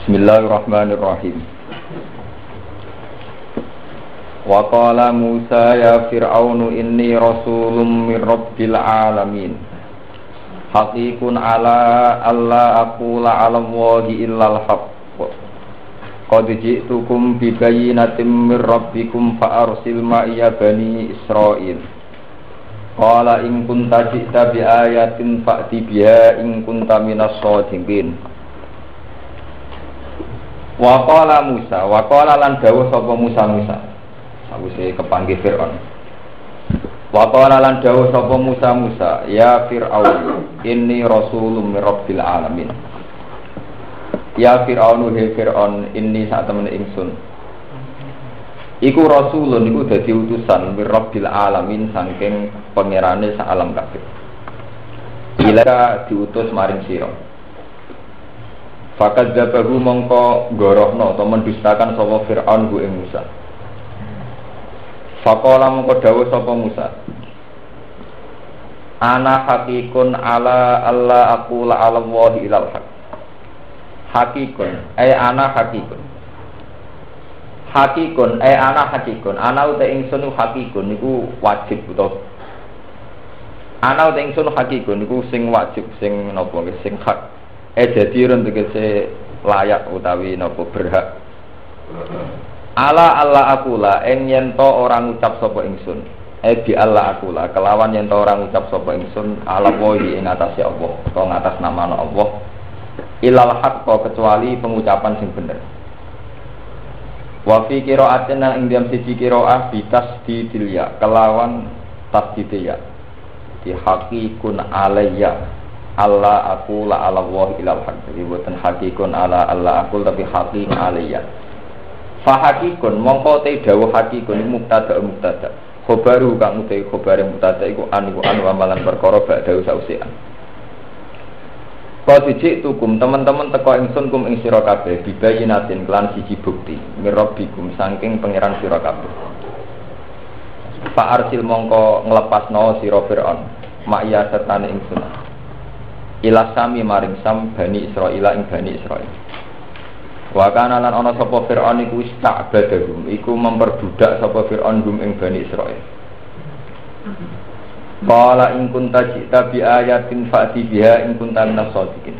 Bismillahirrahmanirrahim. Wa qala Musa ya Fir'aunu inni rasulun min rabbil alamin. Haqiqun ala alla aqula 'ala Allahi illal haqq. Qad ji'tukum bi bayyinatin min rabbikum fa arsil ma'iya bani Israil. Qala in kunta ji'ta bi ayatin fa'ti biha in kunta minas shadiqin. Wa qala Musa, wa qala lan dawuh sapa Musa sawise kepanggih Firaun. Wa qala lan dawuh sapa Musa, ya Fir'aun, inni rasulun min rabbil alamin. Ya Fir'aun, he Fir'aun, inni sak temene ingsun. Iku rasulun iku dadi utusan min rabbil alamin saking pangerane sak alam kabeh. Ila diutus maring sira. Fakat jabahu mongko gorohno atau mendustakan sapa Fir'aun ku ing Musa. Faqala mongko dawuh sapa Musa. Ana haqiqun ala alla aqula 'ala Allahi ilal haq. Haqiqun ana haqiqun. Haqiqun ana haqiqun. Ana uta ingsun haqiqun niku wajib utawa ana uta ingsun haqiqun niku sing wajib sing napa sing hak. Jadi tegese layak utawi napa berhak. Ala aqula ing yen to ora ngucap sapa ingsun. Bi alla aqula kelawan yen to ora ngucap sapa ingsun ala wahi ing atase Allah utawa ngatas namane Allah. Ilal haqq kecuali pengucapan sing bener. Wa fi qira'atin ing dalam siji qira'ah bitas didilya kelawan tasdidya. Di haqiqun alayya Allah aku la ala Allah ilal haq. Jadi buatan hakikun ala Allah aku tapi hakim aliyah. Fa hakikun mongko te dawuh hakikun mubtada. Khobaru kang utai khobar mubtada iku an amalan perkara badhe sausian. Qadijik tukum teman-teman teko ingsun kum ing sira kabeh bibayinatin kelan siji bukti mirabbikum saking pangeran sira kabeh. Fa arsil mongko nglepasno sira Firaun makya sertane ingsun. Ila sami maring sam bani Israil ing bani Israil. Wa kana lan ana sapa Firaun iku ista'badahum iku memperbudak sapa Firaun hum ing bani Israil. Qala in kunta ji'ta bi ayatin fa'ti biha in kunta minas shadiqin.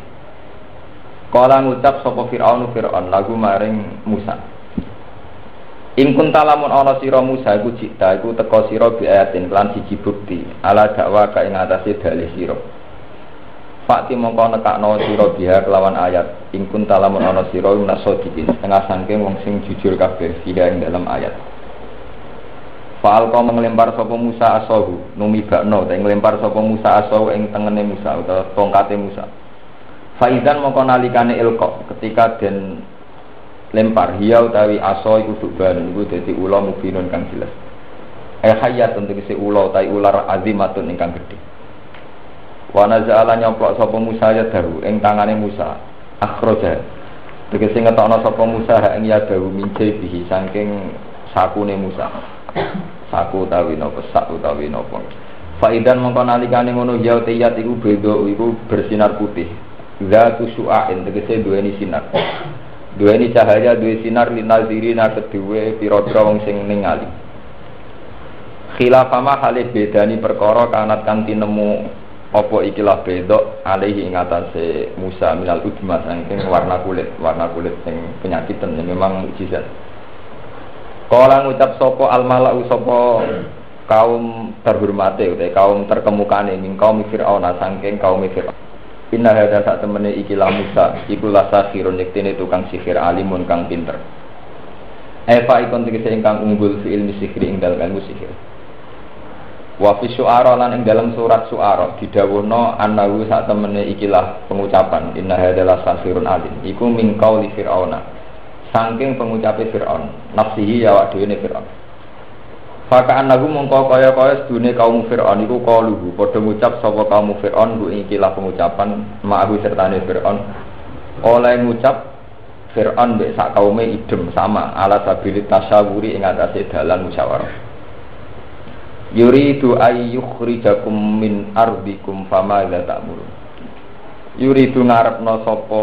Qala ngucap sapa Firaun lagu maring Musa. In kunta lamun ana sira Musa iku ji'ta iku teka sira bi ayatin lan siji bukti ala dakwa ka ing atase dalih sira. Fakti mongko nekakno sira biha kelawan ayat ing kunta lamun ana sira minasodikin setengah saking wong sing jujur kabeh fiha ing dalam ayat. Fa'al kau nglempar sapa Musa asahu numibakno ta nglempar sapa Musa asahu ing tengene Musa utawa tongkate Musa. Faizan mongko nalikane ilqa ketika den lempar hiya utawi asa iku duban iku dadi ula mubinun kang jelas. Hayatun tegese ula utawi ular azimatun ingkang gedhe. Wana ja'ala nyoplok sapa Musa ya daru ing tangane Musa akhraja tegese ngetokno sapa Musa ing ya daru mince bihi saking sakune Musa saku utawi napa sak utawi napa faidan mongko nalikane ngono ya tiyat iku beda iku bersinar putih zatu su'ain tegese duweni sinar duweni cahaya duwe sinar linazirina kedue pira-pira wong sing ningali khilafama hale bedani perkara kanat kang tinemu apa ikilah bedok alaihi ing atase Musa minal udma saking warna kulit sing penyakitan yang memang mukjizat. Kala ngucap sapa al-mala'u sapa kaum terhormate utawa kaum terkemukane ing kaum Firaun saking kaum Firaun. Inna hadza sak temene ikilah Musa iku lasahirun yektene tukang sihir alimun kang pinter. Eva ikon tegese ingkang unggul fi ilmi sihir ing dalem ilmu sihir. Wa fi syu'ara lan ing dalam surat syu'ara didhawuhna annahu sak temene ikilah pengucapan inna hadalah sahirun alim iku min qauli fir'auna saking pengucape Fir'aun nafsihi ya awak dhewe Fir'aun. Faka annahu mongko kaya-kaya sedune kaum Fir'aun iku qaluhu padha ngucap sapa kaum Fir'aun ku ikilah pengucapan ma'ahu sertane Fir'aun oleh ngucap Fir'aun mbek sak kaume idem sama ala sabilit tasyawuri ing atase dalan musyawarah. Yuridu ayyukhrijakum min ardikum famadza ta'murun. Yuridu ngarepno sapa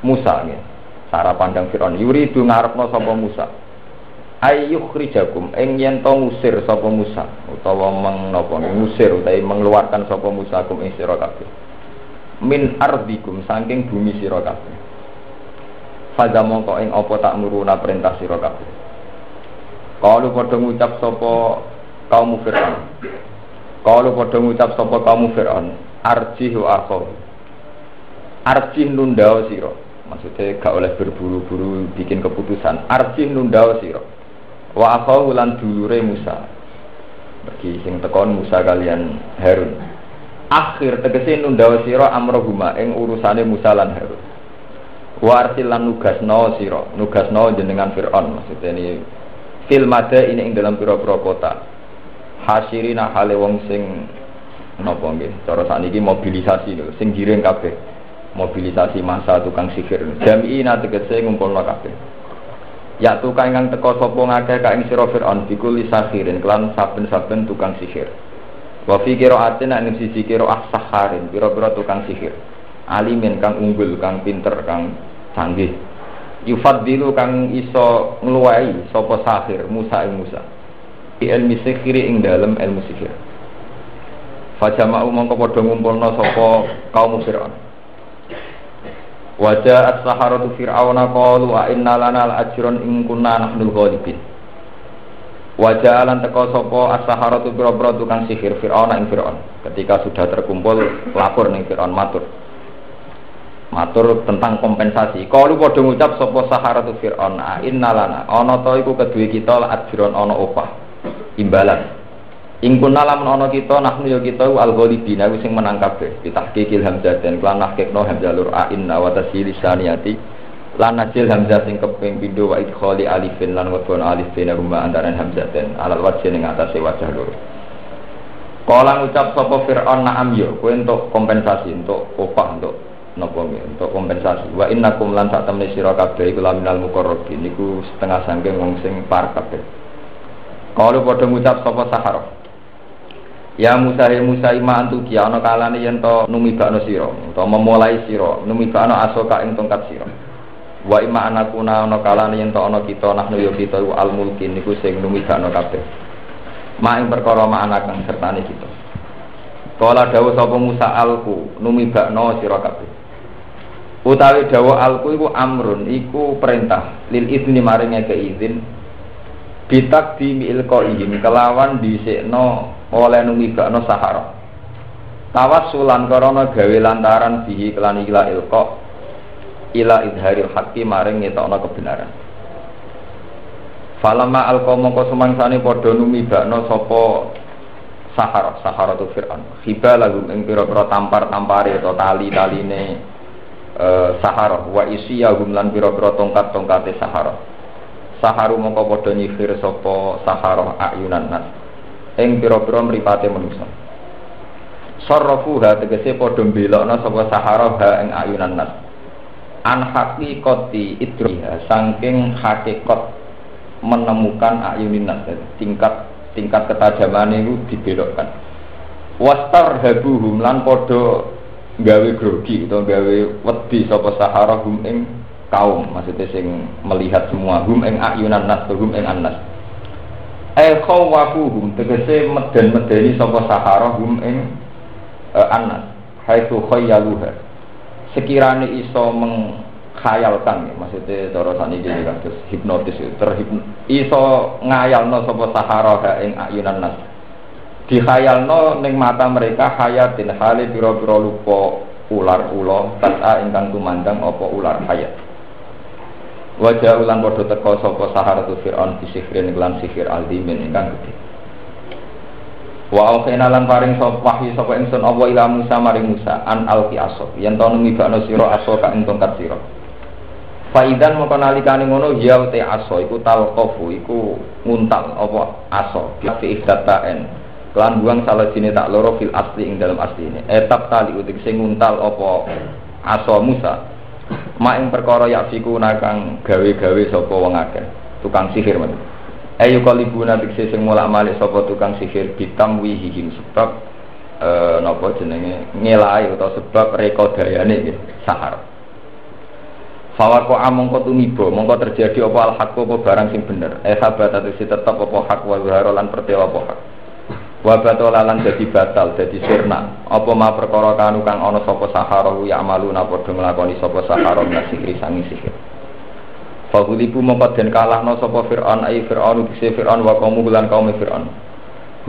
Musa nggih. Cara pandang Firaun yuridu ngarepno sapa Musa. Ayyukhrijakum ing yen to ngusir sapa Musa utawa ngusir utawa mengeluarkan sapa Musa kum ing sira kabeh. Min ardikum saking bumi sira kabeh. Fadha mongko ing apa tak nuruna perintah sira kabeh. Kalu padha ngucap sapa kaum Firaun. Kalu padha ngucap sapa kaum Firaun, arjihu akhu. Arjih nundao sira. Maksudnya gak oleh berburu-buru bikin keputusan. Arjih nundao sira. Wa akhu lan dulure Musa. Bagi sing tekon Musa kalian Harun. Akhir tegese nundao sira amrohuma ing urusane Musa lan Harun. Wa arsil lan nugasno sira. Nugasno jenengan Firaun. Maksudnya ini fil mada ini ing dalam pira-pira kota. Hasirina hale wong sing napa nggih cara sakniki mobilisasi lho sing giring kabeh. Mobilisasi massa tukang sihir. Jami'ina tegese ngumpulna kabeh. Ya tukang ingkang teka sapa ngakeh ka ing sira Firaun bikul sahirin kelan saben-saben tukang sihir. Wa fi qira'atin ing sisi qira'ah saharin pira-pira tukang sihir. Alimin kang unggul, kang pinter, kang canggih. Yufaddilu kang iso ngluwahi sapa sahir Musa ing Musa. Ilmu sihir ing dalem ilmu sihir. Fajama'u mongko padha ngumpulna sapa kaum Firaun. Wajah as-saharatu fir'auna qalu a inna lana al-ajrun in kunna nahnul ghalibin. Wajah lan teka sapa as-saharatu pira-pira tukang sihir Fir'auna ing Fir'aun. Ketika sudah terkumpul lapor ning Fir'aun matur tentang kompensasi. Qalu padha ngucap sapa saharatu Fir'aun a inna lana ana ta iku kedue kita al-ajrun ana opah. Imbalan. Ing kunna lamun ana kita nahnu ya kita al-ghalibin aku sing menang kabeh. Ditahqiqil hamzaten lan nahqiqno hamzalur a inna wa tasilisaniyati lan najil hamzah sing keping pindho wa idkhali alifin lan wadon alif bina rumah antaran hamzaten alal wajh ning atase wajah loro. Kala ngucap sapa Fir'aun na'am yo kowe entuk kompensasi untuk opah untuk napa untuk kompensasi wa innakum lan sak temne sira kabeh iku laminal muqarrabin niku setengah sangking wong sing par kabeh. Kalau padha ngucap sapa Sahara. Ya Musa ima antu ki ana kalane yen to numibakno sira utawa memulai sira numibakno asoka ing tongkat sira. Wa ima anakuna ana kalane yen to ana kita nahnu ya kita al mulkin niku sing numibakno kabeh. Ma ing perkara ma anak kang sertane kita. Kala dawuh sapa Musa alku numibakno sira kabeh. Utawi dawuh alku iku amrun iku perintah lil izni maring keizin bitak di milqaihim kelawan dhisikno oleh numibakno Sahara. Tawassulan karana gawe lantaran bihi kelan ila ilqa ila idharil haqqi maring ngetokno kebenaran. Falama alqa mongko sumangsane padha numibakno sapa Sahara tu Fir'aun. Khiba lagu ing pira-pira tampar-tampare atau tali-taline Sahara wa isiyahum lan pira-pira tongkat-tongkate Sahara. Saharu mongko padha nyihir sapa Sahara ayunan nas ing pira-pira mripate manusa. Sarrafuha tegese padha mbelokna sapa Sahara ha ing ayunan nas. An haqiqati idriha saking hakikat menemukan ayunin nas tingkat ketajamane itu dibelokkan. Wastarhabuhum lan padha gawe grogi utawa gawe wedi sapa Sahara hum ing kaum, maksudnya sing melihat semua hum ing ayunan nas hum ing annas. Khawafuhum tegese meden-medeni sapa Sahara hum ing annas. Haitsu khayyaluha. Sekirane iso mengkhayalkan, maksudnya cara saniki kados hipnotis iso ngayalno sapa Sahara ha ing ayunan nas. Dikhayalno ning mata mereka hayatin hale pira-pira lupa ular ula tasa ingkang tumandang apa ular hayat. Wajah ulan padha teka sapa Saharatu Fir'aun bisihrin lan sihir aldimin ingkang gedhe. Wa aukhina lan paring sapa wahyu sapa ingsun apa ila Musa maring Musa an alqi asok yen to numibakno sira asoka ing tongkat sira. Faidan moko nalikane ngono ya te aso iku talqafu iku nguntal apa aso fi ihdatain lan buang salah sini tak loro fil asli ing dalam asli ini etap tali utik sing nguntal apa aso Musa mak ing perkara yafiku nakang gawe-gawe sapa wong akeh tukang sihir men ayu kalibuna dikse sing mulak-malik sapa tukang sihir bitamwihihim sebab napa jenenge ngelai utawa sebab rekodayane Sahara Fawako amongko tumibo, mongko terjadi apa al-haq apa barang sing bener. Sabat atase tetep apa hak wa zahara lan pertela apa hak. Wa batolalan dadi batal, dadi sirna. Apa ma perkara kanu kang ana sapa sahara ya amaluna padha nglakoni sapa sahara nasihri sangi sihir. Fagulibu mongko den kalahno sapa Fir'aun ai Fir'aun bise Fir'aun wa kaum lan kaum Fir'aun.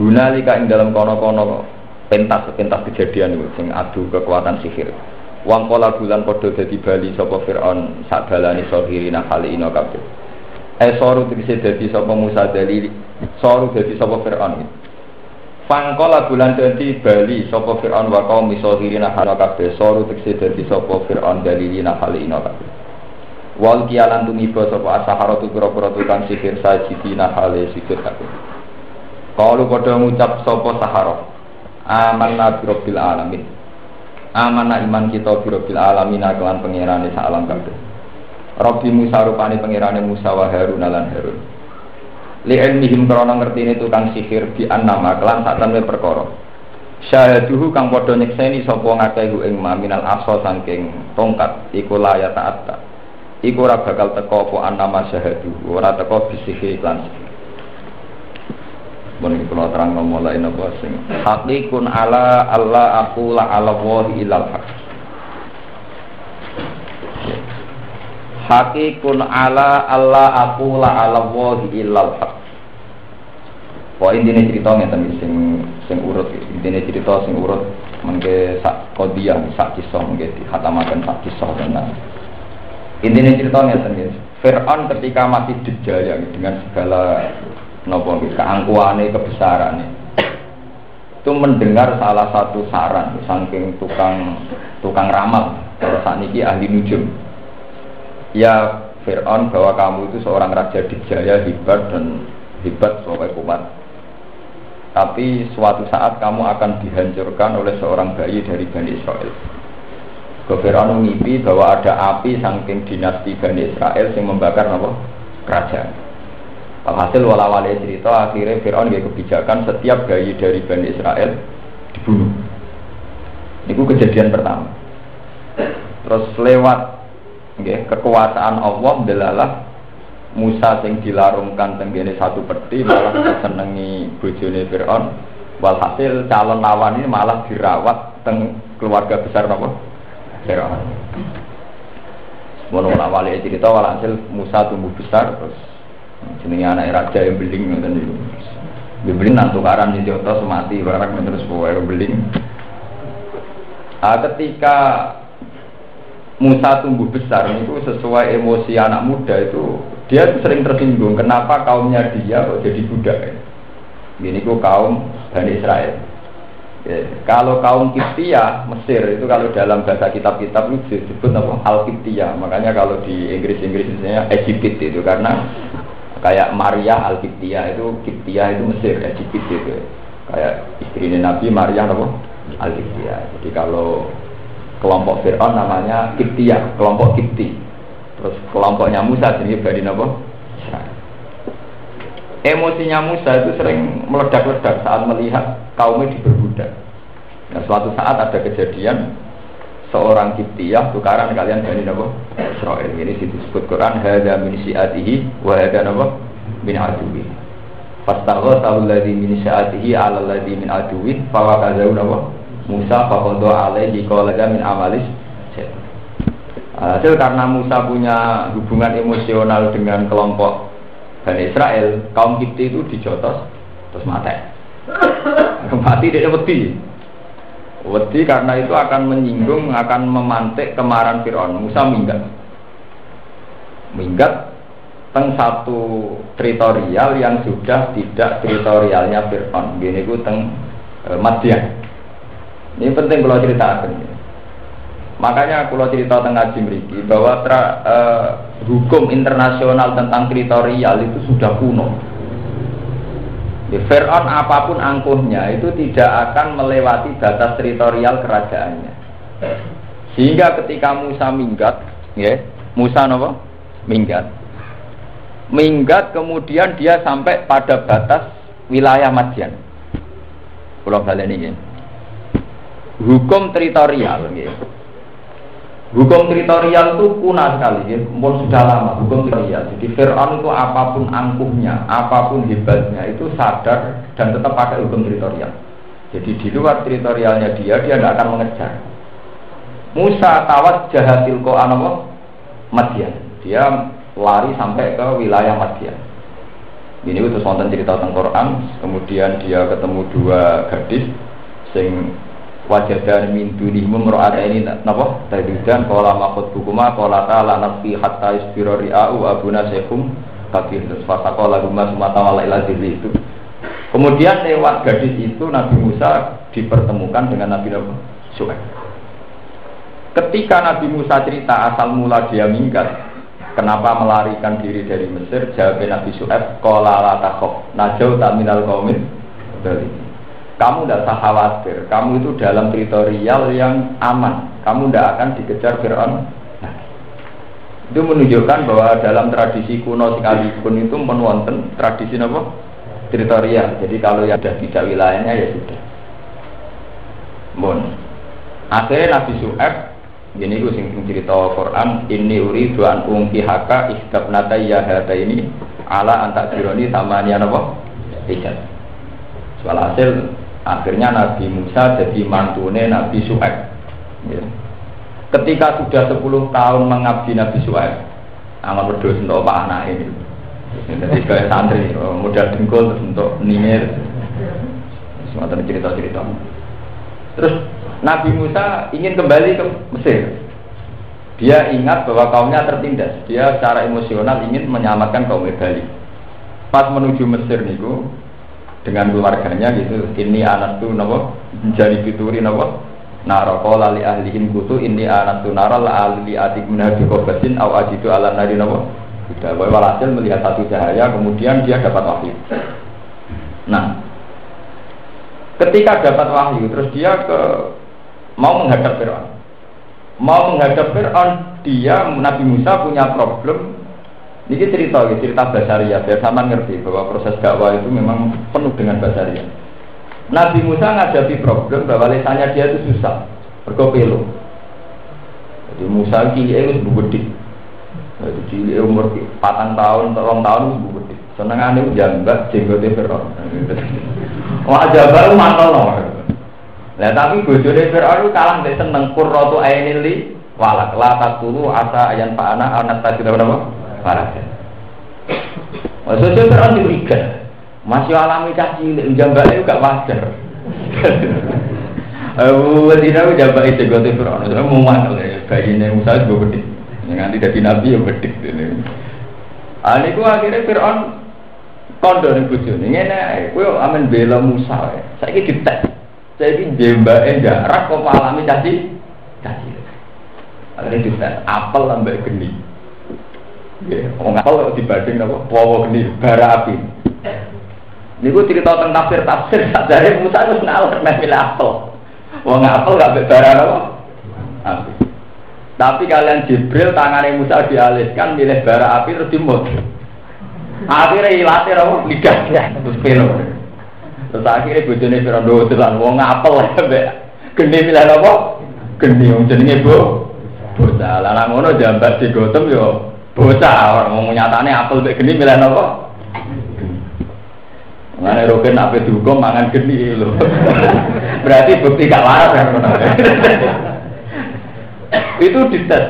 Hunalika ing dalam kono-kono pentas kejadian iku sing adu kekuatan sihir. Wang pola bulan padha dadi bali sapa Fir'aun sak balane sahirina khalina kabeh. Soru tegese dadi sapa Musa dalili, soru dadi sapa Fir'aun. Fangkola bulan dadi bali sapa Fir'aun wa kaum sahirina khalina kabeh. Soru tegese dadi sapa Fir'aun dalilina khalina kabeh. Wal kialan tumiba sapa asaharatu pira-pira tukang sihir sajidina hale sujud kabeh. Kalu padha ngucap sapa sahara. Amanna bi rabbil alamin. Amanna iman kita bi rabbil alamin kelan pangerane sak alam kabeh. Rabbi Musa rupane pangerane Musa wa Harun lan Harun. Li ilmihim krana ngertine tukang sihir bi annama kelan sak temne perkara. Syahaduhu kang padha nyekseni sapa ngakehu ing minal asa saking tongkat iku laya ta'atta. Iku ora bakal teko apa annama syahadu, ora teko bisihir lan sihir. Mun kula terang mulai napa sing haqiqun ala Allah aqula ala wahi ilal haq. Haqiqun ala Allah aqula ala wahi ilal haq. Poin intine cerita ngeten sing urut intine cerita sing urut mengke sak qadiyah sak kisah mengke dihatamaken sak kisah tenan. Intine cerita ngeten Fir'aun ketika masih dijaya dengan segala nopo keangkuhane kebesarannya itu mendengar salah satu saran saking tukang ramal kalau saat ini ahli nujum ya Fir'aun bahwa kamu itu seorang raja dijaya hebat sampai kuat tapi suatu saat kamu akan dihancurkan oleh seorang bayi dari Bani Israel. Fir'aun mimpi bahwa ada api saking dinasti Bani Israel yang membakar apa? Kerajaan. Alhasil wala-wali cerita akhirnya Fir'aun gaya kebijakan setiap bayi dari Bani Israel dibunuh. Itu kejadian pertama. Terus lewat kekuasaan Allah delalah Musa yang dilarungkan tenggene satu peti malah disenengi bojone Fir'aun. Walhasil calon lawan ini malah dirawat teng keluarga besar apa? Fir'aun. Mono wali cerita walhasil Musa tumbuh besar terus jenenge anak raja yang beling ngoten niku. Beling nang tukaran di Jotos mati barang terus pokoke beling. Ketika Musa tumbuh besar itu sesuai emosi anak muda itu dia sering tersinggung kenapa kaumnya dia kok jadi budak ya. Ini ku kaum Bani Israel. Ya, kalau kaum Kiptia Mesir itu kalau dalam bahasa kitab-kitab itu disebut apa Al-Kiptia. Makanya kalau di Inggris misalnya Egypt itu karena kayak Maria Al-Kiptia itu Kiptia itu Mesir, Egypt itu. Kayak istrinya Nabi Maria apa? Al-Kiptia. Jadi kalau kelompok Fir'aun namanya Kiptia, kelompok Kipti. Terus kelompoknya Musa jadi Bani apa? Emosinya Musa itu sering meledak-ledak saat melihat kaumnya diperbudak. Nah, suatu saat ada kejadian seorang Kiptiyah tukaran kalian Bani apa? Israel. Ini disebut Quran hadza min syi'atihi wa hadza apa? Min aduwi. Fastaghathahu alladhi min syi'atihi 'ala alladhi min aduwi fa waqazahu apa? Musa faqada alaihi qala min amalis. Hasil karena Musa punya hubungan emosional dengan kelompok Bani Israel, kaum Kipti itu dijotos terus mati. Mati dia wedi karena itu akan menyinggung, akan memantik kemarahan Fir'aun. Musa minggat teng satu teritorial yang sudah tidak teritorialnya Fir'aun. Gini ku teng Madian. Ini penting kalau ceritakan. Makanya kalau cerita tengah Jimriki bahwa hukum internasional tentang teritorial itu sudah kuno. Fir'aun apapun angkuhnya itu tidak akan melewati batas teritorial kerajaannya. Sehingga ketika Musa minggat, ya, Musa apa? Minggat kemudian dia sampai pada batas wilayah Madian. Pulau Balen ini. Hukum teritorial, ya. Hukum teritorial itu punah sekali, ya. Sudah lama hukum teritorial. Jadi Fir'aun itu apapun angkuhnya, apapun hebatnya itu sadar dan tetap pakai hukum teritorial. Jadi di luar teritorialnya dia tidak akan mengejar. Musa tawat jahatil ko'anawa Madian. Dia lari sampai ke wilayah Madian. Ini itu wonten cerita tentang Quran. Kemudian dia ketemu dua gadis sing wajadan min dunihum ra'ataini napa tadudan qala maqut hukuma qala ta'ala nafsi hatta isbira ri'u abuna syekhum kabir fasaqala huma sumata wala ila itu. Kemudian lewat gadis itu Nabi Musa dipertemukan dengan Nabi Syuaib. Ketika Nabi Musa cerita asal mula dia minggat, kenapa melarikan diri dari Mesir, jawab Nabi Syuaib qala la takhaf najauta minal qaumil dzalimin. Kamu tidak usah khawatir, kamu itu dalam teritorial yang aman, kamu tidak akan dikejar Fir'aun. Nah, itu menunjukkan bahwa dalam tradisi kuno sekalipun itu menwonten tradisi apa? Teritorial. Jadi kalau yang sudah tidak wilayahnya ya sudah. Akhirnya Nabi Syuaib, ini aku sing cerita Quran, ini uridu an unkihaka istabnatayya hadaini ala antakironi samanian apa? Hijab. Soal hasil akhirnya Nabi Musa jadi mantune Nabi Syuaib. Ya. Ketika sudah 10 tahun mengabdi Nabi Syuaib, amal berdoa untuk Pak anak ini. Jadi kayak santri, modal dengkul terus untuk ningir. Semacam cerita-cerita. Terus Nabi Musa ingin kembali ke Mesir. Dia ingat bahwa kaumnya tertindas. Dia secara emosional ingin menyelamatkan kaum Bali. Pas menuju Mesir niku dengan keluarganya gitu, ini anak tu nabo jadi fituri nabo narokola li ahlihin kutu ini anak tu naral ahli adik menabi kobatin aw ajitu ala nari nabo tidak boleh walhasil melihat satu cahaya kemudian dia dapat wahyu. Nah ketika dapat wahyu terus dia mau menghadap Fir'aun dia Nabi Musa punya problem. Ini cerita basaria, biar sama ngerti bahwa proses dakwah itu memang penuh dengan basaria. Nabi Musa menghadapi problem bahwa lisannya dia itu susah, berkopelo. Jadi Musa kiai itu gede, jadi umur 4 tahun, 3 tahun itu gede. Senengannya itu jambak, jenggotnya Fir'aun. Wajah baru mantel loh. Nah tapi bojone Fir'aun itu kalah dari seneng kurrotu ainili walak latak tulu asa ayan pak anak tadi apa? Paraga. Maksudnya Fir'aun curiga, masih alami caci, jambaknya juga wajar. Tidak jambak itu gote Fir'aun, saya mau mantel ya, bayinya Musa juga gede, nanti jadi nabi ya gede. Ini akhirnya Fir'aun kondo nih bujuni, ini aku amin bela Musa, saya ini ditek, saya ini jambaknya jarak, kok alami caci. Akhirnya ditek, apel lambai geni. Orang apel dibanding apa? Wawa geni, bara api. Ini gue cerita tentang tafsir dari Musa itu senang milih apel. Wong apel gak bara apa? Api. Tapi kalian Jibril tangannya Musa dialihkan milih bara api terus dimut. Akhirnya hilatir apa? Lidahnya terus pelo. Terus akhirnya bojone Fir'aun do telan wong apel geni milih apa? Geni wong jenenge bocah. Lah ngono jambat digotem yo bocah orang nyatane apel mek geni milih napa? Ngene roken ape dihukum mangan geni lho. Berarti bukti gak waras kan ngono. Itu dites.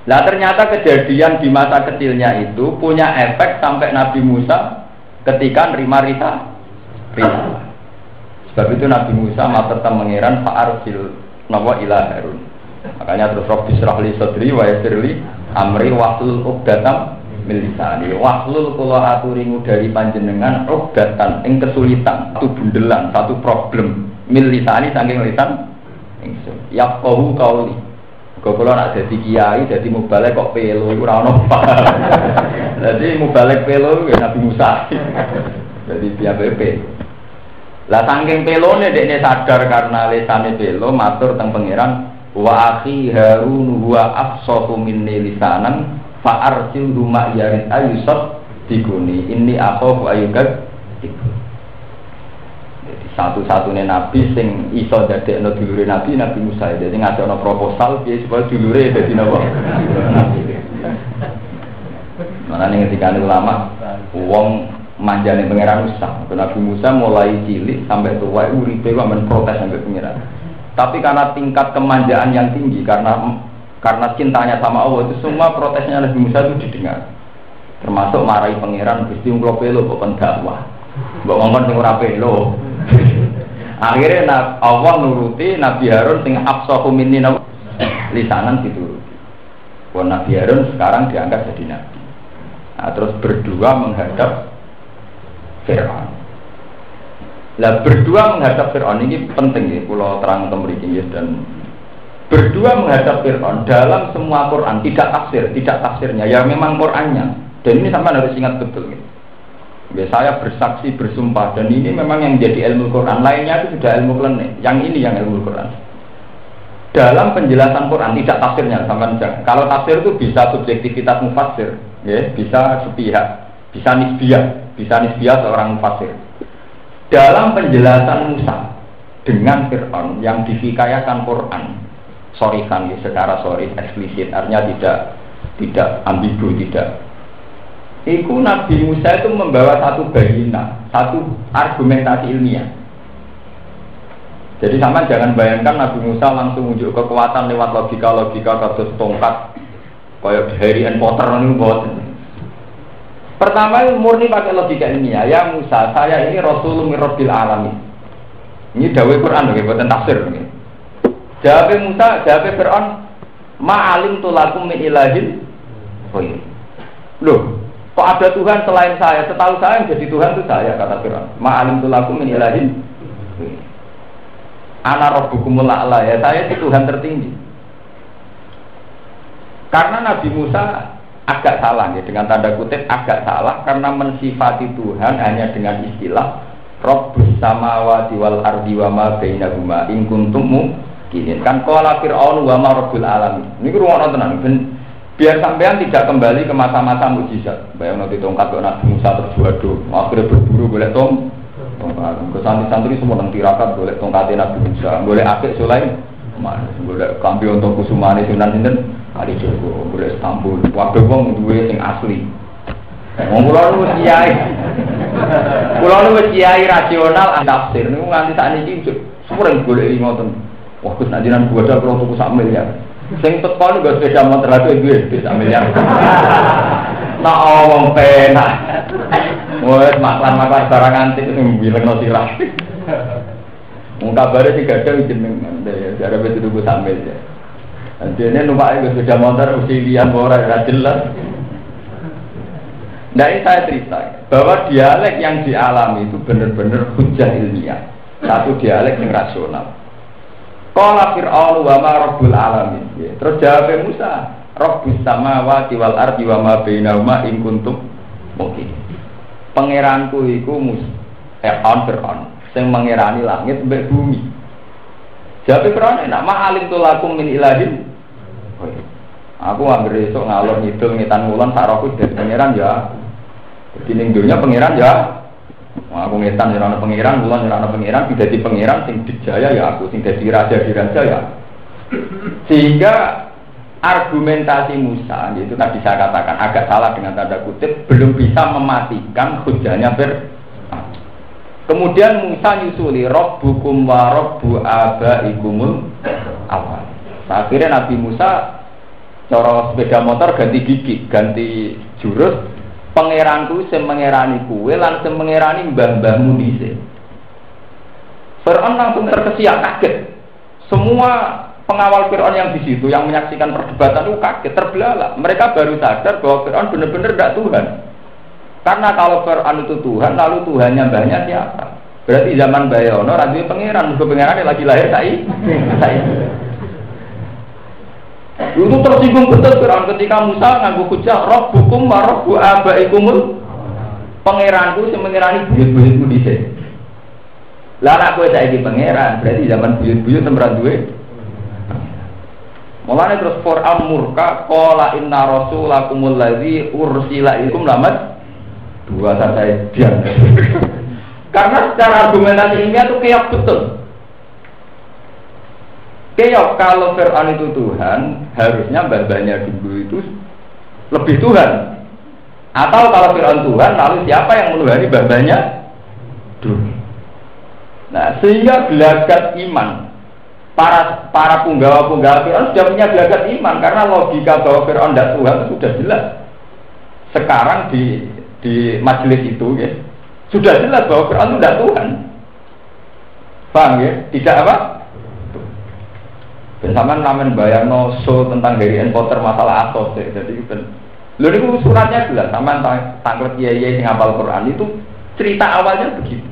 Lah ternyata kejadian di masa kecilnya itu punya efek sampai Nabi Musa ketika nerima risalah. Sebab itu Nabi Musa materta mengiran fa'arsil nawa ila Harun. Makanya terus Rabbi syrah li sadri wa yassir li amri wahlul 'uqdatam min lisani. Wahlul kula aturingu dari panjenengan 'uqdatan ing kesulitan, satu bundelan, satu problem min lisani saking lisan ingsun. Yaqahu qauli. Kula nak dadi kiai, dadi mubalek kok pelo iku ora ono. Dadi mubalek pelo ya Nabi Musa. Jadi PPP. Lah saking pelone dekne sadar karena lisane pelo matur teng pangeran wa akhi Harun huwa afsahu minni lisanan fa arsilhu ma yarid ayusat diguni inni akhafu ayukat. Jadi satu-satunya nabi sing iso dadekno dulure nabi Musa. Jadi ngajakno proposal piye supaya dulure dadi napa? Mana nih ketika ulama, wong manjane pangeran Musa. Nabi Musa mulai cilik sampai tua uripe kok men protes sampai pangeran. Tapi karena tingkat kemanjaan yang tinggi, karena cintanya sama Allah, itu semua protesnya Nabi Musa itu didengar. Termasuk marahi pangeran, Gusti kula pelo kok kon dakwah. Mbok ngomong sing ora pelo. Akhirnya Allah nuruti Nabi Harun sing afsahu minni lisanan dituruti. Pun Nabi Harun sekarang diangkat jadi nabi. Nah, terus berdua menghadap Fir'aun. Lah berdua menghadap Fir'aun ini penting ya, kalau terang mriki dan berdua menghadap Fir'aun dalam semua Quran tidak tafsirnya ya memang Qurannya. Dan ini sampai harus ingat betul ya. Saya bersaksi bersumpah dan ini memang yang jadi ilmu Quran, lainnya itu sudah ilmu klenik. Yang ini yang ilmu Quran. Dalam penjelasan Quran tidak tafsirnya sampai jangan. Kalau tafsir itu bisa subjektivitas mufassir, ya, bisa sepihak, bisa nisbiyah seorang mufassir. Dalam penjelasan Musa dengan Fir'aun yang dihikayakan Quran, sorifan ya, secara sorif eksplisit, artinya tidak ambigu, tidak. Iku Nabi Musa itu membawa satu bayina, satu argumentasi ilmiah. Jadi sama jangan bayangkan Nabi Musa langsung unjuk kekuatan lewat logika kados tongkat kayak Harry Potter ini buat. Pertama murni pakai logika ilmiah. Ya Musa, saya ini Rasulullah min Rabbil Alamin. Ini dawai Quran nggih, boten tafsir nggih. Jawab Musa, jawab Fir'aun, ma'alim tulakum min ilahin. Oh iya. Loh, kok ada Tuhan selain saya? Setahu saya yang jadi Tuhan itu saya, kata Fir'aun. Ma'alim tulakum min ilahin. Ana rabbukumul a'la, ya saya itu Tuhan tertinggi. Karena Nabi Musa agak salah ya, dengan tanda kutip agak salah karena mensifati Tuhan hanya dengan istilah Rabbus samawati wal ardi wa ma bainahuma in kuntum muqinin. Kan qala Fir'aun wa ma rabbul alamin. Niku rumono tenan biar sampean tidak kembali ke masa-masa mukjizat. Bayang nanti tongkat kok Nabi Musa terjuado, akhirnya berburu golek tongkat. Ke santri-santri semua nang tirakat golek tongkate Nabi Musa, golek apik Sulaim, golek kambi untuk kusumane Sunan sinten Ali Jogo, golek Istanbul. Waduh wong duwe sing asli. Wong kula nu kiai. Kula nu kiai rasional tafsir niku nganti sakniki sumureng golek ngoten. Wah Gus nek jenengan bodho kula tuku sak miliar. Sing teko niku sepeda motor lagi duwe sak miliar. Nak omong penak. Wes maklan-maklan barang antik sing bilengno sirah. Wong kabare digadang jeneng jare wis tuku sak miliar. Dene numpak sepeda motor usilian ora jelas. Nah ini saya cerita bahwa dialek yang dialami itu benar-benar hujah ilmiah, satu dialek yang rasional. Qala Fir'aun wa ma rabbul alamin. Terus jawab Musa, Rabbus samawati wal ardi wa ma bainahuma in kuntum muqinin. Pangeranku iku Fir'aun sing mengerani langit mbek bumi. Jawab Fir'aun nek ma'alim tulakum min ilahin. Aku anggere esuk ngalor ngidul ngetan ngulon sak rohku dadi pangeran ya. Jadi ning dunya pangeran ya. Aku ngetan ora ana pangeran, ngulon ora ana pangeran, dadi pangeran sing dijaya ya aku, sing dadi raja di raja ya. Sehingga argumentasi Musa itu tadi saya katakan agak salah dengan tanda kutip, belum bisa mematikan hujahnya Kemudian Musa nyusuli Rabbukum wa Rabbu abaikumul awal. Akhirnya Nabi Musa cara sepeda motor ganti gigi, ganti jurus. Pangeranku sing mengerani kuwe lan sing mengerani mbah-mbahmu dhisik. Fir'aun langsung terkesiap kaget. Semua pengawal Fir'aun yang di situ yang menyaksikan perdebatan itu kaget, terbelalak. Mereka baru sadar bahwa Fir'aun benar-benar tidak Tuhan. Karena kalau Fir'aun itu Tuhan, lalu Tuhannya mbahnya siapa? Berarti zaman Bayono radhi pangeran, pangeran lagi lahir saya. Itu tersinggung betul Fir'aun ketika Musa nganggo hujah Rabbukum wa Rabbu abaikumul. Pangeranku sing mengerani buyut-buyutmu dhisik. Lah nek kowe saiki pangeran, berarti zaman buyut-buyut tempat duwe. Mulane terus Fir'aun murka qala inna rasulakumul ladzi ursila ilaikum lamat dua saya diam. Karena secara argumentasi ilmiah itu keok betul. Keok kalau Fir'aun itu Tuhan, harusnya mbah-mbahnya dulu itu lebih Tuhan. Atau kalau Fir'aun Tuhan, lalu siapa yang menuhani mbah-mbahnya dulu? Nah, sehingga gelagat iman para punggawa-punggawa Fir'aun sudah punya gelagat iman karena logika bahwa Fir'aun tidak Tuhan itu sudah jelas. Sekarang di majelis itu ya, sudah jelas bahwa Fir'aun itu tidak Tuhan. Paham ya? Tidak apa? Bersama namen bayangno so tentang Harry Potter masalah asos ya. Jadi lho niku suratnya jelas sama tangklet kiai sing hafal Quran itu cerita awalnya begitu.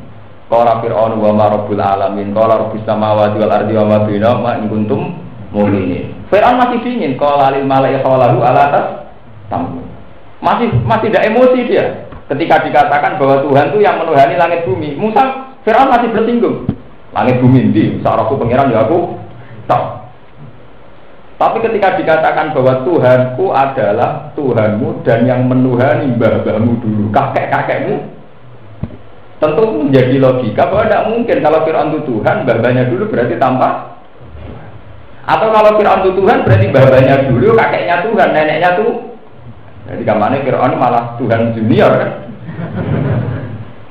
Qala fir'aun wa ma rabbul alamin qala rabbus samawati wal ardi wa ma bainahuma in kuntum mu'minin. Fir'aun masih dingin qala lil mala'i hawalahu ala tas tamu. Masih tidak emosi dia ketika dikatakan bahwa Tuhan itu yang menuhani langit bumi. Musa Fir'aun masih bersinggung. Langit bumi ndi? Saraku pangeran ya aku tahu. Tapi ketika dikatakan bahwa Tuhanku adalah Tuhanmu dan yang menuhani mbah-mbahmu dulu, kakek-kakekmu, tentu menjadi logika bahwa tidak mungkin kalau Fir'aun itu Tuhan, mbah-mbahnya dulu berarti tanpa. Atau kalau Fir'aun itu Tuhan berarti mbah-mbahnya dulu, kakeknya Tuhan, neneknya tuh. Jadi kamarnya Fir'aun malah Tuhan junior kan?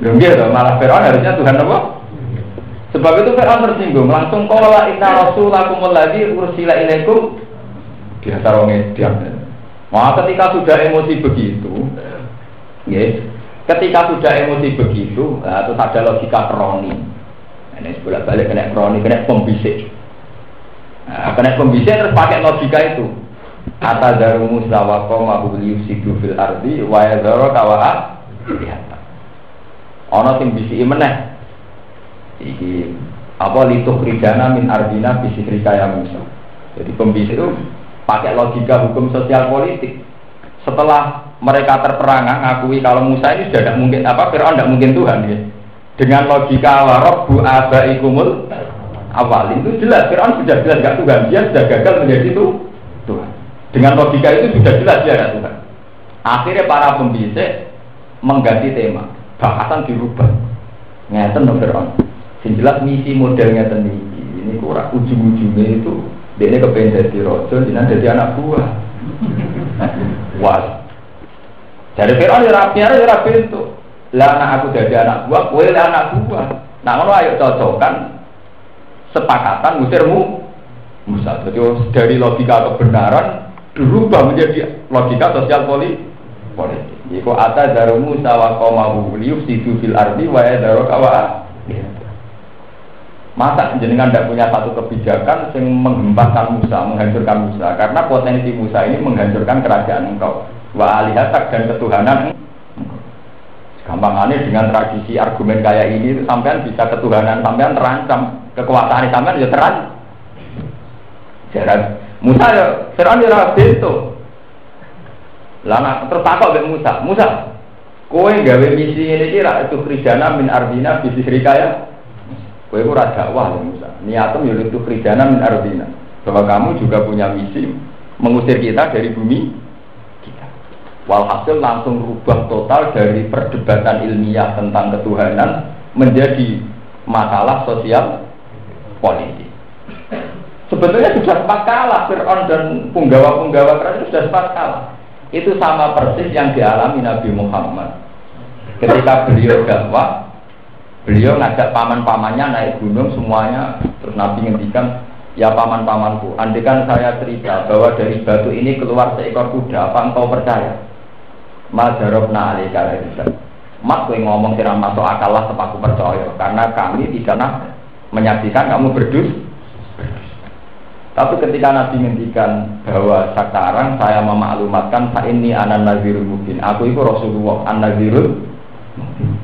Gitu, malah Fir'aun harusnya Tuhan apa? Sebab itu Fir'aun tersinggung, langsung qala inna rasulakumul ladzi ursila ilaikum biasa wong diam. Maka ketika sudah emosi begitu, yes, ketika sudah emosi begitu, terus ada logika kroni. Ini bolak-balik kena kroni, kena pembisik. Kena pembisik terus pakai logika itu. Atadaru Musa wa qaumahu liyufsidu fil ardi wa yadharu kawa'a. Ana sing bisiki meneh. Iki apa lituk ridana min ardina bisikrika ya Musa. Jadi pembisik itu pakai logika hukum sosial politik. Setelah mereka terperangah ngakui kalau Musa ini sudah tidak mungkin apa Fir'aun tidak mungkin Tuhan ya. Dengan logika warabbu abaikumul awalin itu jelas Fir'aun sudah jelas tidak Tuhan, dia sudah gagal menjadi Tuhan. Dengan logika itu sudah jelas dia tidak Tuhan. Akhirnya para pembisik mengganti tema, bahasan dirubah. Ngeten no Fir'aun. Yang jelas misi modelnya ini kurang ujung-ujungnya itu dia ini kepengen jadi rojo, jangan jadi anak buah. Wah, jadi Fir'aun ya rapi itu. Lah anak aku jadi anak buah, kowe lah anak buah. Nah ngono ayo cocokkan sepakatan ngusirmu Musa. Jadi dari logika kebenaran berubah menjadi logika sosial politik. Jika ada daru Musa wa qaumahu liyufsidu fil ardi wa yadharu kawa'a. Masa jenengan tidak punya satu kebijakan yang menghempaskan Musa, menghancurkan Musa, karena potensi Musa ini menghancurkan kerajaan engkau, wa alihatak dan ketuhanan. Gampangannya dengan tradisi argumen kayak ini, sampean bisa ketuhanan, sampean terancam, kekuasaan sampean ya terancam. Jadi Musa ya, Fir'aun ya itu. Lama terus takut dengan Musa, kowe gawe misi ini kira itu kridana min ardina bisirika ya. Kowe ora dakwah Musa. Niatem ya itu kridana min ardina. Bahwa kamu juga punya misi mengusir kita dari bumi kita. Walhasil langsung rubah total dari perdebatan ilmiah tentang ketuhanan menjadi masalah sosial politik. Sebetulnya sudah sempat kalah Fir'aun dan punggawa-punggawa kerajaan sudah sempat kalah. Itu sama persis yang dialami Nabi Muhammad. Ketika beliau dakwah, beliau ngajak paman-pamannya naik gunung semuanya, terus Nabi ngendikan, ya paman-pamanku, andaikan saya cerita bahwa dari batu ini keluar seekor kuda, apa engkau percaya? Madarobna alika rizal. Mak kowe ngomong tidak masuk akal lah sepaku percaya, karena kami tidak menyaksikan kamu berdus. Tapi ketika Nabi ngendikan bahwa sekarang saya memaklumatkan ini anan nazirul mubin, aku itu Rasulullah an-nazirul mubin.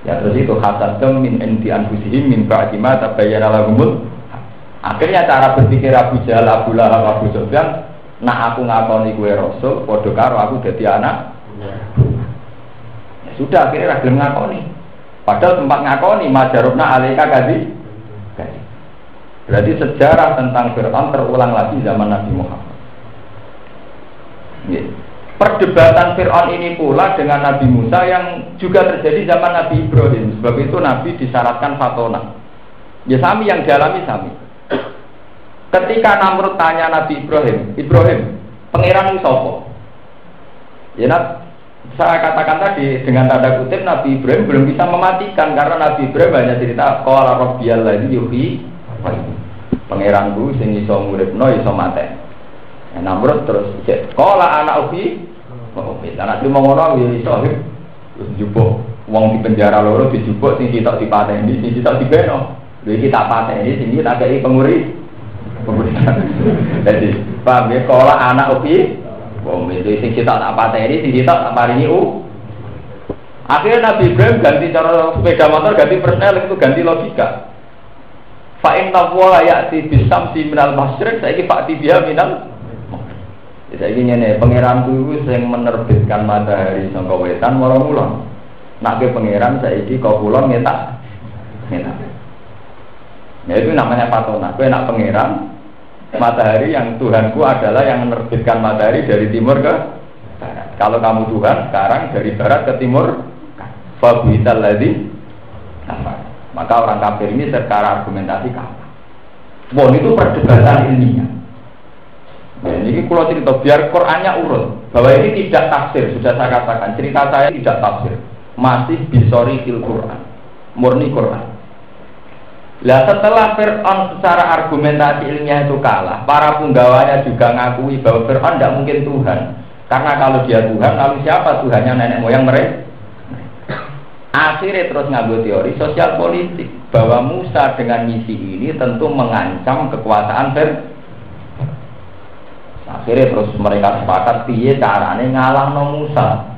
Ya terus itu hasadam min indi anfusihim min ba'di ma tabayyana lahumul. Akhirnya cara berpikir Abu Jahal, Abu Lahab, Abu Sufyan, nak aku ngakoni kowe rasul, padha karo aku dadi anak. Ya sudah akhirnya ra gelem ngakoni. Padahal tempat ngakoni majarubna alaika kadhi. Berarti sejarah tentang Fir'aun terulang lagi zaman Nabi Muhammad. Perdebatan Fir'aun ini pula dengan Nabi Musa yang juga terjadi zaman Nabi Ibrahim. Sebab itu Nabi disyaratkan fatona. Ya sami yang dialami sami. Ketika Namrud tanya Nabi Ibrahim, pangeran itu sapa? Ya saya katakan tadi dengan tanda kutip Nabi Ibrahim belum bisa mematikan karena Nabi Ibrahim hanya cerita qala rabbiyal ladzi yuhyi. Pangeranku sing iso nguripno iso mateni. Namrud terus qala ana ubi. Anak itu mau ngono ya iso terus jupuk wong di penjara loro dijupuk sing sitok dipateni, sing sitok dibeno. Lha iki tak pateni, sing iki tak kei penguri. Jadi, paham ya qala ana ubi. Wong itu sing sitok tak pateni, sing sitok tak paringi Akhirnya Nabi Ibrahim ganti cara sepeda motor, ganti persnel itu ganti logika. Fa inna wa ya'ti bisamsi minal masyriq saiki fa'ti biha minal saiki ngene pangeranku iku sing menerbitkan matahari saka wetan marang kulon. Nek pangeran saiki kok kulon ngetak. Nah itu namanya patona. Kowe nak pangeran matahari yang Tuhanku adalah yang menerbitkan matahari dari timur ke barat. Kalau kamu Tuhan sekarang dari barat ke timur fa bital ladzi maka orang kafir ini secara argumentasi kalah. Wah itu perdebatan ilmiah. Nah, ini kalau cerita biar Qurannya urut bahwa ini tidak tafsir, sudah saya katakan cerita saya tidak tafsir, masih bisori fil Quran, murni Quran. Lah setelah Fir'aun secara argumentasi ilmiah itu kalah, para penggawanya juga ngakui bahwa Fir'aun tidak mungkin Tuhan, karena kalau dia Tuhan, lalu siapa Tuhannya nenek moyang mereka? Akhirnya terus ngambil teori sosial politik bahwa Musa dengan misi ini tentu mengancam kekuasaan Fir'aun. Akhirnya terus mereka sepakat piye carane ngalahno Musa.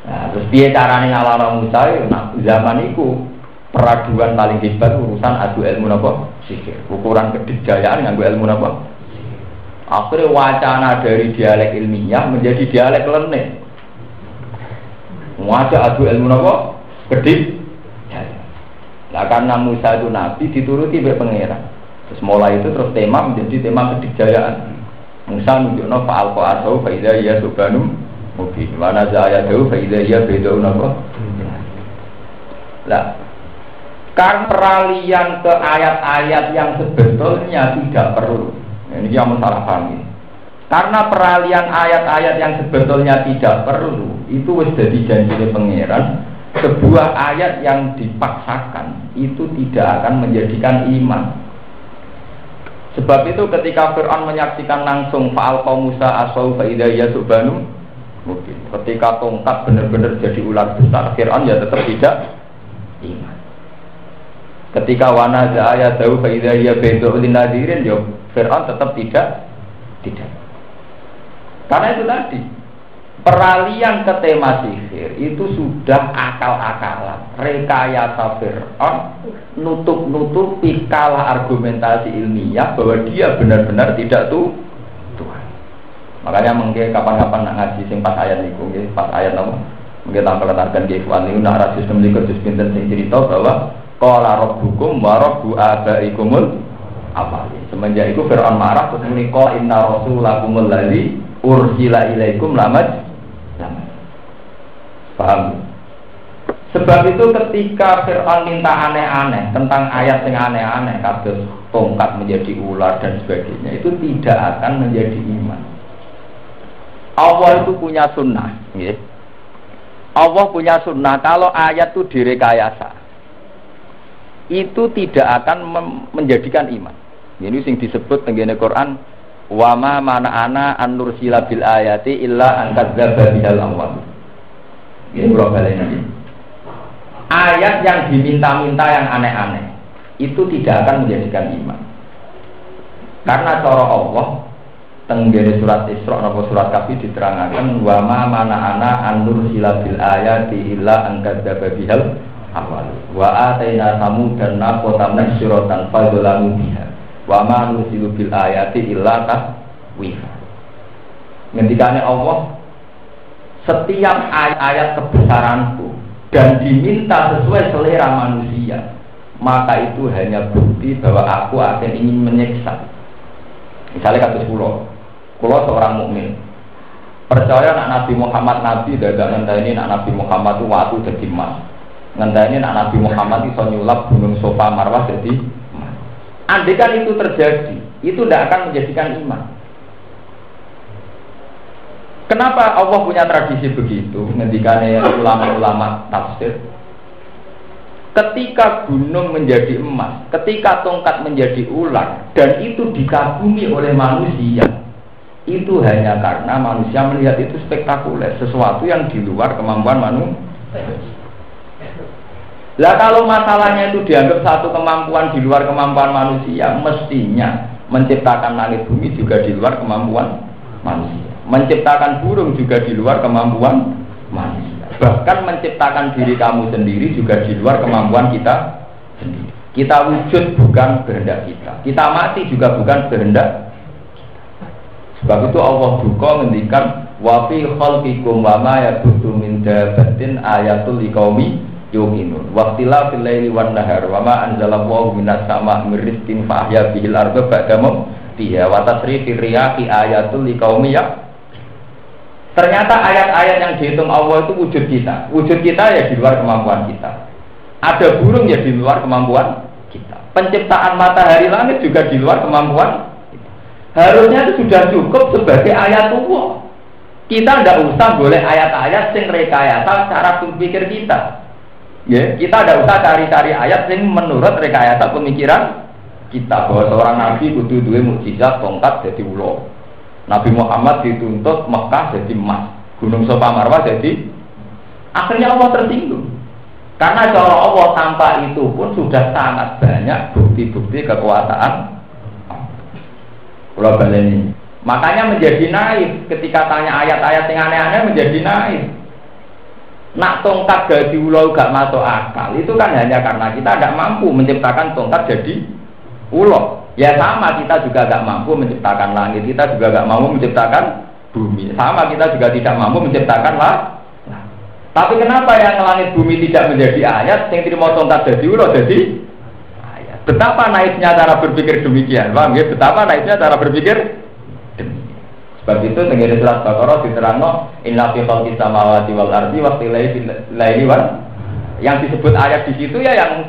Nah, terus piye carane ngalahno Musa? Nah, zaman itu peraduan paling hebat urusan adu ilmu napa? Sihir. Ukuran kedikjayaan nganggo ilmu napa? Akhirnya wacana dari dialek ilmiah menjadi dialek lenek. Wajah adu ilmu napa? Kedikjayaan. Lah karena Musa itu nabi dituruti oleh pangeran. Terus mulai itu terus tema menjadi tema kedikjayaan. Musa nunjukno fa'al qa'asau fa idza ya subhanum mubin. Wa nazaya dawu fa idza ya bedaun apa? Lah karena peralihan ke ayat-ayat yang sebetulnya tidak perlu. Ini yang masalah paham. Karena peralihan ayat-ayat yang sebetulnya tidak perlu itu wis dadi janjine pangeran. Sebuah ayat yang dipaksakan itu tidak akan menjadikan iman. Sebab itu ketika Fir'aun menyaksikan langsung fa'al qaum Musa asau fa idza yasubanu mungkin ketika tongkat benar-benar jadi ular besar Fir'aun ya tetap tidak iman. Ketika wana za'aya dawu fa idza ya baidu lin nadirin ya Fir'aun tetap tidak. Karena itu tadi peralihan ke tema sihir itu sudah akal-akalan, rekayasa Fir'aun nutup-nutupi kalah argumentasi ilmiah bahwa dia benar-benar tidak Tuhan. Makanya mungkin kapan-kapan nak ngaji sing pas ayat niku nggih, pas ayat napa? Mungkin tampil-tampil nggih Ikhwan niku nak ra sistem niku terus pinten sing cerita bahwa qala rabbukum wa rabbu abaikumul awwalin. Semenjak itu Fir'aun marah terus muni qala inna rasulakumul ladzi ursila ilaikum lamaj. Paham? Sebab itu ketika Fir'aun minta aneh-aneh tentang ayat yang aneh-aneh kados tongkat menjadi ular dan sebagainya itu tidak akan menjadi iman. Allah itu punya sunnah ya. Allah punya sunnah kalau ayat itu direkayasa itu tidak akan menjadikan iman. Ini sing disebut tenggene Quran wa ma mana'ana an nursila bil ayati illa an kadzdzaba bihal awwal. Ini ini. Ayat yang diminta-minta yang aneh-aneh itu tidak akan menjadikan iman. Karena cara Allah tenggene surat Isra atau surat Kahfi diterangkan wa ma mana'ana an nursila bil ayati illa an kadzdzaba bihal awwal. Wa ataina samudan naqatan syiratan fadzalamu biha. Wa ma nursilu bil ayati illa taswifa. Ngendikane Allah setiap ayat-ayat kebesaranku dan diminta sesuai selera manusia, maka itu hanya bukti bahwa aku akan ingin menyiksa. Misalnya kasus pulau seorang mukmin, Percaya nak Nabi Muhammad Nabi, dadak ngenteni nak Nabi Muhammad itu watu jadi emas. Ngenteni nak Nabi Muhammad iso nyulap gunung Safa Marwah jadi emas. Andai kan itu terjadi, itu tidak akan menjadikan iman. Kenapa Allah punya tradisi begitu? Ngendikane ulama-ulama tafsir, ketika gunung menjadi emas, ketika tongkat menjadi ular, dan itu dikagumi oleh manusia, itu hanya karena manusia melihat itu spektakuler, sesuatu yang di luar kemampuan manusia. Lah kalau masalahnya itu dianggap satu kemampuan di luar kemampuan manusia, mestinya menciptakan langit bumi juga di luar kemampuan manusia. Menciptakan burung juga di luar kemampuan manusia. Bahkan menciptakan diri kamu sendiri juga di luar kemampuan kita sendiri. Kita wujud bukan kehendak kita. Kita mati juga bukan kehendak. Sebab itu Allah duka ngendikan wa fi khalqikum wa ma yabuthu min dabbatin ayatul liqaumi yuqinun. Waqtila fil laili wan nahar wa ma anzalallahu minas sama'i mir rizqin fa ahya bihil arda ba'da mawtiha wa tasrifir riyahi ayatul liqaumi ya. Ternyata ayat-ayat yang dihitung Allah itu wujud kita. Wujud kita ya di luar kemampuan kita. Ada burung ya di luar kemampuan kita. Penciptaan matahari langit juga di luar kemampuan kita. Harusnya itu sudah cukup sebagai ayat Allah. Kita tidak usah boleh ayat-ayat yang rekayasa cara berpikir kita. Ya, kita tidak usah cari-cari ayat yang menurut rekayasa pemikiran kita. Bahwa seorang nabi kudu duwe mukjizat tongkat jadi ulo. Nabi Muhammad dituntut Mekah jadi emas, Gunung Safa Marwah jadi. Akhirnya Allah tersinggung. Karena cara Allah tanpa itu pun sudah sangat banyak bukti-bukti kekuasaan. Kalau baleni. Makanya menjadi naif ketika tanya ayat-ayat yang aneh-aneh menjadi naif. Nak tongkat jadi ulo gak masuk akal. Itu kan hanya karena kita tidak mampu menciptakan tongkat jadi ulo. Ya sama, kita juga gak mampu menciptakan langit, kita juga gak mampu menciptakan bumi. Sama, kita juga tidak mampu menciptakan lah. Tapi kenapa yang langit bumi tidak menjadi ayat, yang terima tongkat jadi ulo jadi ayat? Betapa naifnya cara berpikir demikian, paham ya? Betapa naifnya cara berpikir demikian. Sebab itu tenggiri surat Baqarah diterangno inna fi khalqis samawati wal ardi wa ikhtilafil laili wan. Yang disebut ayat di situ ya yang